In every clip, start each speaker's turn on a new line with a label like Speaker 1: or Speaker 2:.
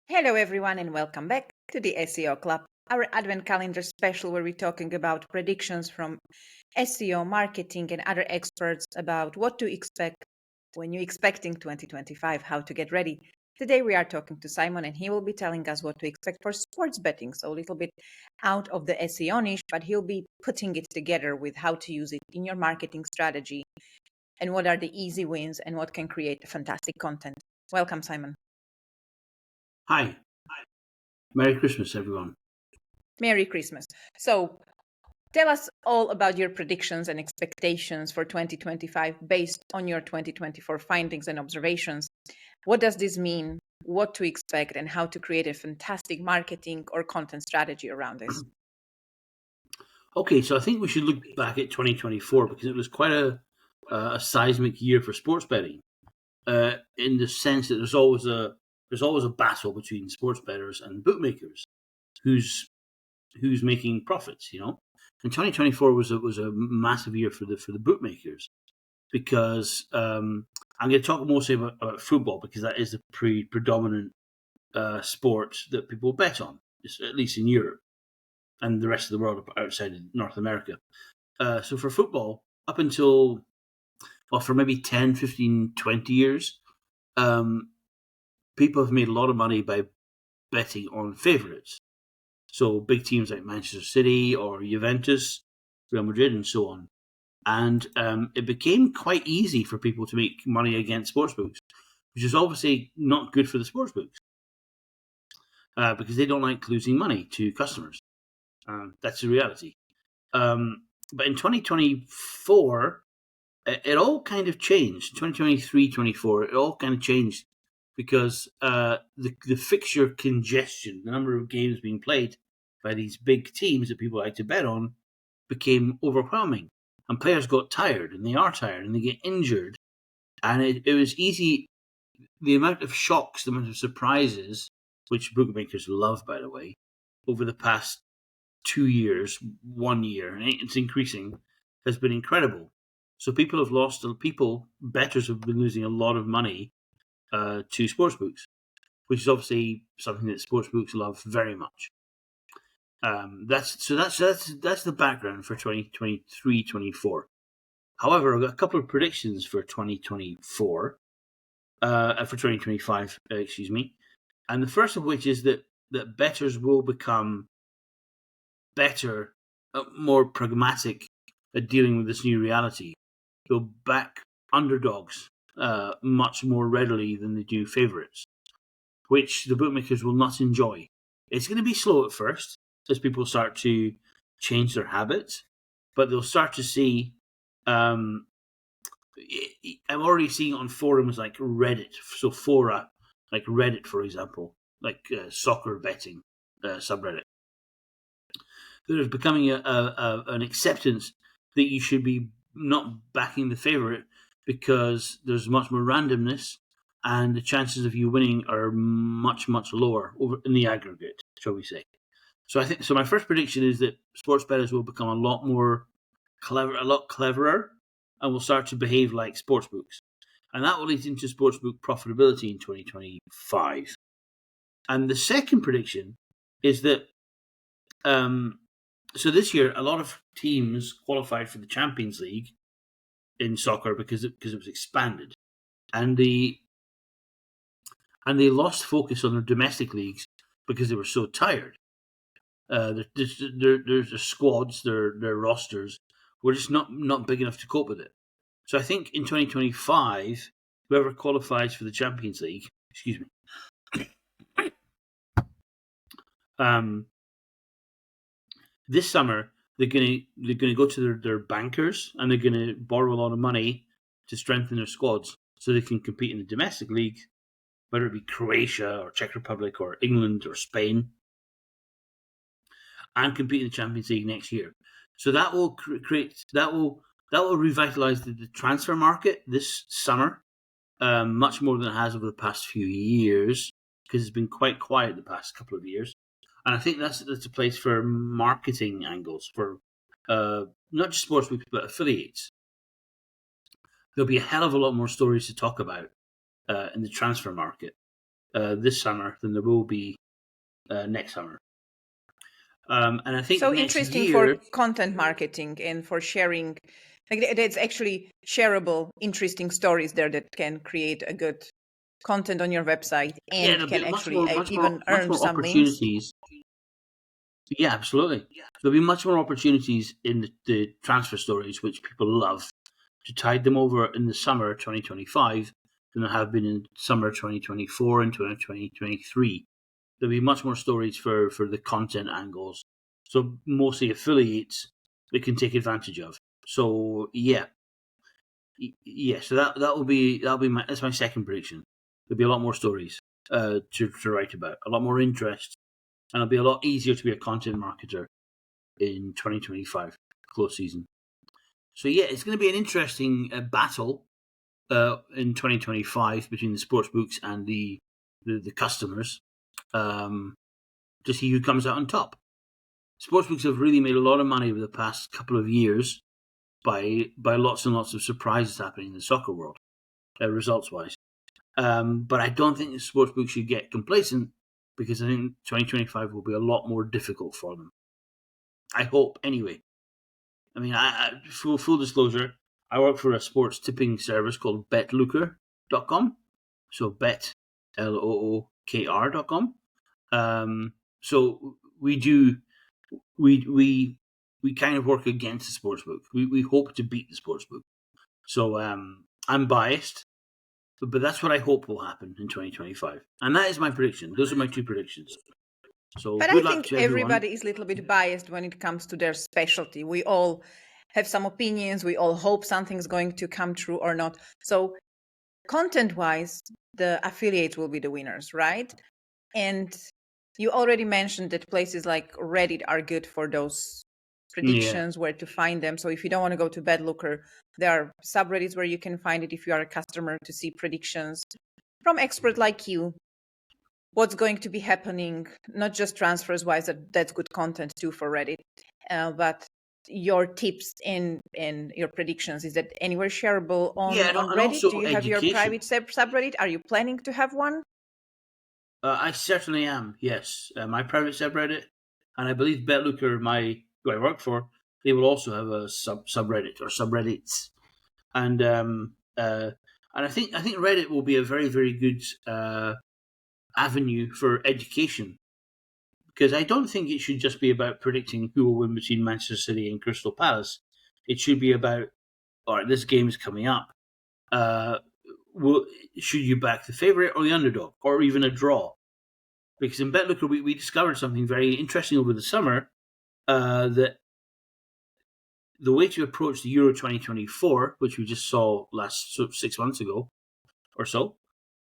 Speaker 1: Hello, everyone, and welcome back to the SEO Club, our Advent calendar special where we're talking about predictions from SEO, marketing, and other experts about what to expect when you're expecting 2025, how to get ready. Today, we are talking to Simon, and he will be telling us what to expect for sports betting. So, a little bit out of the SEO niche, but he'll be putting it together with how to use it in your marketing strategy and what are the easy wins and what can create fantastic content. Welcome, Simon.
Speaker 2: Hi. Merry Christmas, everyone.
Speaker 1: Merry Christmas. So, tell us all about your predictions and expectations for 2025 based on your 2024 findings and observations. What does this mean? What to expect and how to create a fantastic marketing or content strategy around this?
Speaker 2: Okay, so I think we should look back at 2024 because it was quite a seismic year for sports betting. In the sense that there's always a battle between sports bettors and bookmakers, who's making profits. And 2024 was a massive year for the bookmakers because I'm going to talk mostly about football because that is the predominant sport that people bet on, at least in Europe and the rest of the world outside of North America. So for football, up until, for maybe 10, 15, 20 years, people have made a lot of money by betting on favourites. So big teams like Manchester City or Juventus, Real Madrid, and so on. And it became quite easy for people to make money against sportsbooks, which is obviously not good for the sportsbooks because they don't like losing money to customers. That's the reality. But in 2024, it all kind of changed. 2023, 24, it all kind of changed because the fixture congestion, the number of games being played by these big teams that people like to bet on, became overwhelming. And players got tired, and they are tired, and they get injured. And it was easy. The amount of shocks, the amount of surprises, which bookmakers love, by the way, over the past 2 years, 1 year, and it's increasing, has been incredible. So bettors have been losing a lot of money to sportsbooks, which is obviously something that sportsbooks love very much. That's the background for 2023-24. However, I've got a couple of predictions for 2024, for 2025, excuse me. And the first of which is that bettors will become better, more pragmatic at dealing with this new reality. They'll back underdogs much more readily than they do favourites, which the bookmakers will not enjoy. It's going to be slow at first as people start to change their habits, but they'll start to see. I'm already seeing it on forums like Reddit, so fora like Reddit, for example, like soccer betting subreddit. There's becoming an acceptance that you should be not backing the favourite because there's much more randomness and the chances of you winning are much, much lower over in the aggregate, shall we say. So I think so. My first prediction is that sports bettors will become a lot more clever, a lot cleverer, and will start to behave like sportsbooks, and that will lead into sportsbook profitability in 2025. And the second prediction is that so this year a lot of teams qualified for the Champions League in soccer because it was expanded, and they lost focus on their domestic leagues because they were so tired. Their squads, their rosters were just not big enough to cope with it. So I think in 2025, whoever qualifies for the Champions League, excuse me, this summer they're gonna go to their bankers and they're gonna borrow a lot of money to strengthen their squads so they can compete in the domestic league, whether it be Croatia or Czech Republic or England or Spain, and compete in the Champions League next year. So that will revitalize the transfer market this summer, much more than it has over the past few years because it's been quite quiet the past couple of years. And I think that's a place for marketing angles for not just sportsbooks but affiliates. There'll be a hell of a lot more stories to talk about in the transfer market. this summer than there will be next summer. And I think
Speaker 1: So
Speaker 2: next
Speaker 1: interesting for
Speaker 2: year,
Speaker 1: content marketing and for sharing. Like it's actually shareable, interesting stories there that can create a good content on your website
Speaker 2: yeah,
Speaker 1: and
Speaker 2: there'll
Speaker 1: can
Speaker 2: be
Speaker 1: actually even
Speaker 2: much
Speaker 1: earn
Speaker 2: more
Speaker 1: some links.
Speaker 2: opportunities. Yeah, absolutely. There'll be much more opportunities in the transfer stories, which people love, to tide them over in the summer 2025 than there have been in summer 2024 and 2023. There'll be much more stories for the content angles. So mostly affiliates that can take advantage of. So yeah, yeah. So that'll be that's my second prediction. There'll be a lot more stories to write about, a lot more interest, and it'll be a lot easier to be a content marketer in 2025 close season. So yeah, it's going to be an interesting battle in 2025 between the sports books and the customers to see who comes out on top. Sportsbooks have really made a lot of money over the past couple of years by lots and lots of surprises happening in the soccer world, results wise. But I don't think the sportsbooks should get complacent because I think 2025 will be a lot more difficult for them. I hope, anyway. I mean, full disclosure, I work for a sports tipping service called betlooker.com. So bet, LOOKR.com. So we kind of work against the sportsbook. We hope to beat the sportsbook. So I'm biased, but that's what I hope will happen in 2025. And that is my prediction. Those are my two predictions. So
Speaker 1: But I
Speaker 2: good luck
Speaker 1: think
Speaker 2: to everyone.
Speaker 1: everybody is a little bit biased when it comes to their specialty. We all have some opinions. We all hope something's going to come true or not. So, content wise, the affiliates will be the winners, right? And you already mentioned that places like Reddit are good for those
Speaker 2: Yeah.
Speaker 1: predictions, where to find them. So, if you don't want to go to BadLooker, there are subreddits where you can find it if you are a customer to see predictions from experts like you, what's going to be happening, not just transfers wise, that's good content too for Reddit, but your tips and your predictions, is that anywhere shareable
Speaker 2: Yeah,
Speaker 1: on
Speaker 2: and
Speaker 1: Reddit? Do
Speaker 2: also
Speaker 1: you have your
Speaker 2: education.
Speaker 1: private subreddit? Are you planning to have one?
Speaker 2: I certainly am, yes. My private subreddit, and I believe BetLooker, who I work for, they will also have a subreddit or subreddits. And I think Reddit will be a very, very good avenue for education, because I don't think it should just be about predicting who will win between Manchester City and Crystal Palace. It should be about, all right, this game is coming up. Uh, will, should you back the favourite or the underdog, or even a draw? Because in BetLooker, we discovered something very interesting over the summer, that the way to approach the Euro 2024, which we just saw last 6 months ago or so,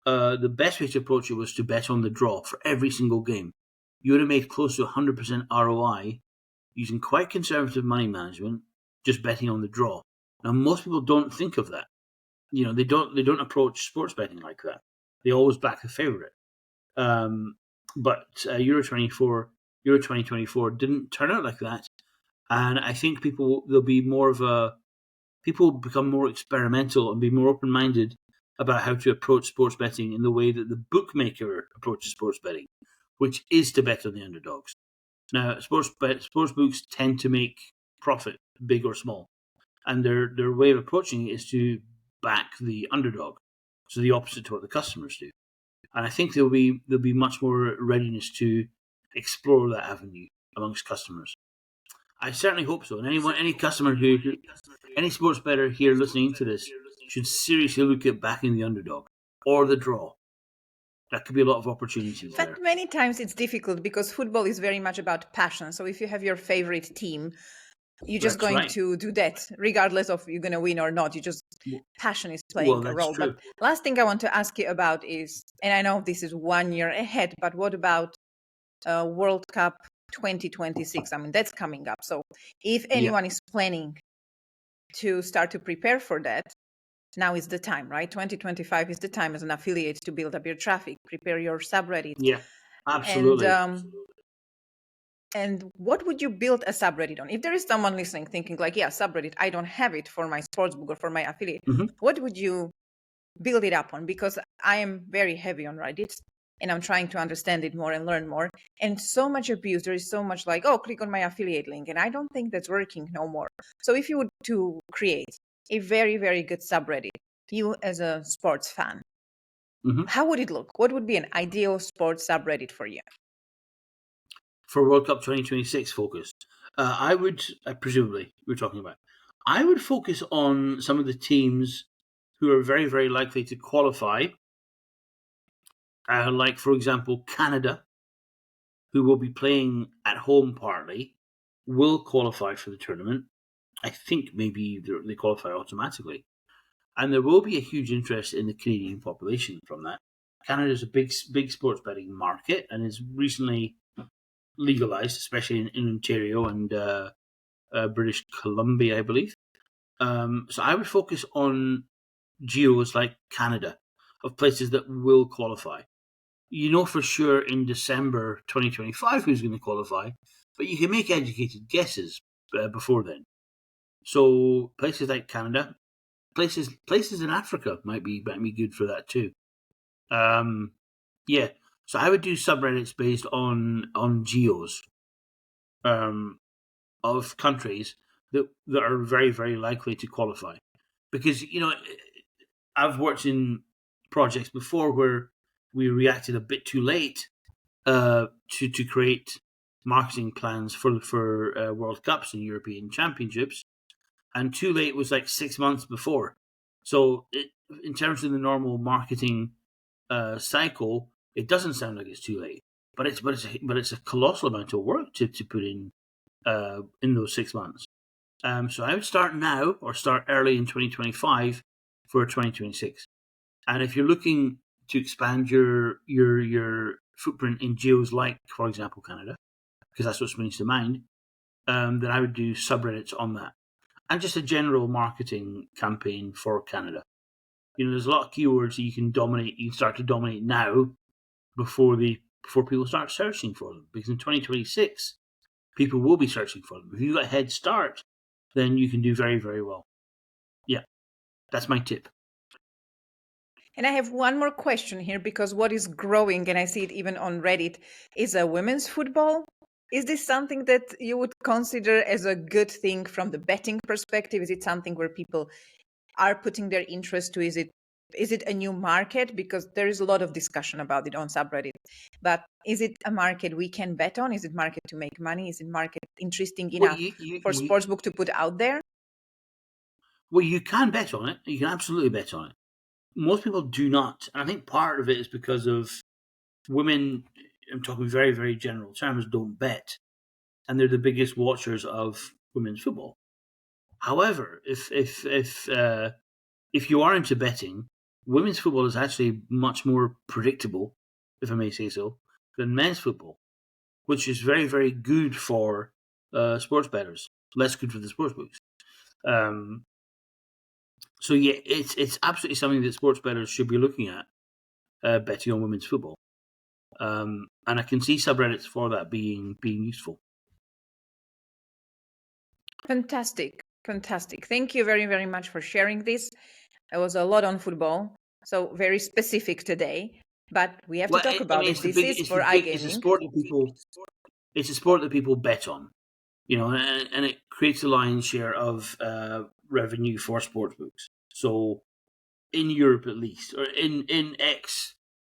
Speaker 2: the best way to approach it was to bet on the draw for every single game. You would have made close to 100% ROI using quite conservative money management, just betting on the draw. Now, most people don't think of that. You know, they don't approach sports betting like that. They always back the favorite. But Euro 2024 didn't turn out like that, and I think people become more experimental and be more open minded about how to approach sports betting in the way that the bookmaker approaches sports betting, which is to bet on the underdogs. Now, sports books tend to make profit, big or small, and their way of approaching it is to back the underdog, so the opposite to what the customers do. And I think there'll be much more readiness to explore that avenue amongst customers. I certainly hope so. And any customer any sports bettor here listening to this should seriously look at backing the underdog or the draw. That could be a lot of opportunities
Speaker 1: But
Speaker 2: there.
Speaker 1: many times it's difficult because football is very much about passion. So if you have your favorite team, you're just
Speaker 2: That's
Speaker 1: going
Speaker 2: right.
Speaker 1: to do that regardless of you're going to win or not. You just, passion is
Speaker 2: Well,
Speaker 1: playing a
Speaker 2: that's
Speaker 1: role. But
Speaker 2: true.
Speaker 1: last thing I want to ask you about is, and I know this is 1 year ahead, but what about World Cup 2026? I mean, that's coming up. So if
Speaker 2: Yeah.
Speaker 1: anyone is planning to start to prepare for that, now is the time, right? 2025 is the time as an affiliate to build up your traffic, prepare your subreddit.
Speaker 2: Yeah.
Speaker 1: And
Speaker 2: Absolutely.
Speaker 1: and what would you build a subreddit on? If there is someone listening thinking like, yeah, subreddit, I don't have it for my sportsbook or for my affiliate,
Speaker 2: Hmm.
Speaker 1: what would you build it up on? Because I am very heavy on Reddit. and I'm trying to understand it more and learn more. And so much abuse. There is so much like, oh, click on my affiliate link. And I don't think that's working no more. So if you would to create a very, very good subreddit, you as a sports fan, how would it look? What would be an ideal sports subreddit for you?
Speaker 2: For World Cup 2026 focus, I would, presumably, we're talking about, I would focus on some of the teams who are very, very likely to qualify. Like, for example, Canada, who will be playing at home partly, will qualify for the tournament. I think maybe they qualify automatically. And there will be a huge interest in the Canadian population from that. Canada is a big sports betting market and is recently legalized, especially in Ontario and British Columbia, I believe. So I would focus on geos like Canada, of places that will qualify. You know for sure in December 2025 who's going to qualify, but you can make educated guesses before then. So places like Canada, places in Africa might be good for that too. Yeah, so I would do subreddits based on geos of countries that are very, very likely to qualify, because I've worked in projects before where we reacted a bit too late to create marketing plans for World Cups and European Championships, and too late was like 6 months before. So in terms of the normal marketing cycle, it doesn't sound like it's too late, but it's a colossal amount of work to put in those 6 months. So I would start now or start early in 2025 for 2026. And if you're looking to expand your footprint in geos like, for example, Canada, because that's what springs to mind, then I would do subreddits on that, and just a general marketing campaign for Canada. There's a lot of keywords that you can dominate. You can start to dominate now before people start searching for them, because in 2026 people will be searching for them. If you've got a head start, then you can do very, very well. Yeah, that's my tip.
Speaker 1: And I have one more question here, because what is growing, and I see it even on Reddit, is a women's football. Is this something that you would consider as a good thing from the betting perspective? Is it something where people are putting their interest to? Is it a new market? Because there is a lot of discussion about it on subreddit. But is it a market we can bet on? Is it market to make money? Is it market interesting enough for sportsbook to put out there?
Speaker 2: Well, you can bet on it. You can absolutely bet on it. Most people do not. And I think part of it is because of women, I'm talking very, very general terms, don't bet. And they're the biggest watchers of women's football. However, if you are into betting, women's football is actually much more predictable, if I may say so, than men's football, which is very, very good for sports bettors, less good for the sports books. So yeah, it's absolutely something that sports bettors should be looking at, betting on women's football. And I can see subreddits for that being useful.
Speaker 1: Fantastic. Thank you very, very much for sharing this. It was a lot on football, so very specific today. But we have to talk about it. This is for iGaming.
Speaker 2: It's a sport that people bet on, and it creates a lion's share of revenue for sportsbooks. So in Europe, at least, or in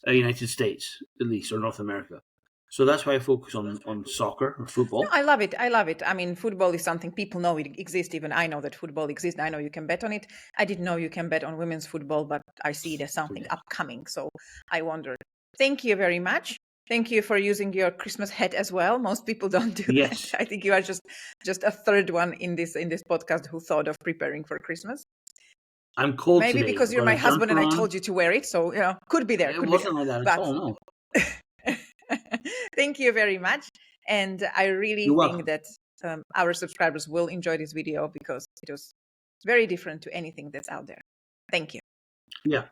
Speaker 2: United States, at least, or North America. So that's why I focus on soccer or football.
Speaker 1: No, I love it. I mean, football is something people know it exists. Even I know that football exists. I know you can bet on it. I didn't know you can bet on women's football, but I see it as something upcoming. So I wonder. Thank you very much. Thank you for using your Christmas hat as well. Most people don't do that. I think you are just a third one in this podcast who thought of preparing for Christmas.
Speaker 2: I'm cold
Speaker 1: maybe
Speaker 2: today.
Speaker 1: Because you're my husband and I told you to wear it, so could be there.
Speaker 2: It wasn't like that at all. No.
Speaker 1: Thank you very much, and I really think that our subscribers will enjoy this video because it was very different to anything that's out there. Thank you.
Speaker 2: Yeah.